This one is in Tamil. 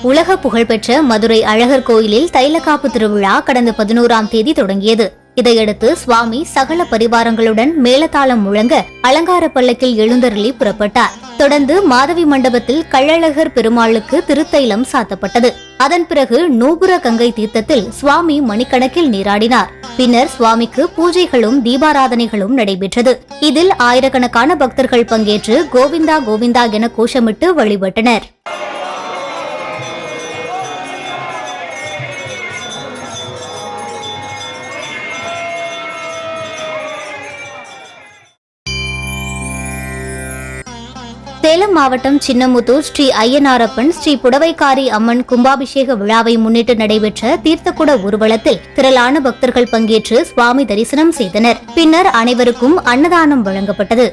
உலக புகழ்பெற்ற மதுரை அழகர் கோயிலில் தைலக்காப்பு திருவிழா கடந்த 11ஆம் தேதி தொடங்கியது. இதையடுத்து சுவாமி சகல பரிவாரங்களுடன் மேளதாளம் முழங்க அலங்கார பல்லக்கில் எழுந்தருளி புறப்பட்டார். தொடர்ந்து மாதவி மண்டபத்தில் கள்ளழகர் பெருமாளுக்கு திருத்தைலம் சாத்தப்பட்டது. அதன் பிறகு நூபுர கங்கை தீர்த்தத்தில் சுவாமி மணிக்கணக்கில் நீராடினார். பின்னர் சுவாமிக்கு பூஜைகளும் தீபாராதனைகளும் நடைபெற்றது. இதில் ஆயிரக்கணக்கான பக்தர்கள் பங்கேற்று கோவிந்தா கோவிந்தா என கோஷமிட்டு வழிபட்டனர். சேலம் மாவட்டம் சின்னமுத்தூர் ஸ்ரீ ஐயனாரப்பன் ஸ்ரீ புடவைக்காரி அம்மன் கும்பாபிஷேக விழாவை முன்னிட்டு நடைபெற்ற தீர்த்தக்குட ஊர்வலத்தில் திரளான பக்தர்கள் பங்கேற்று சுவாமி தரிசனம் செய்தனர். பின்னர் அனைவருக்கும் அன்னதானம் வழங்கப்பட்டது.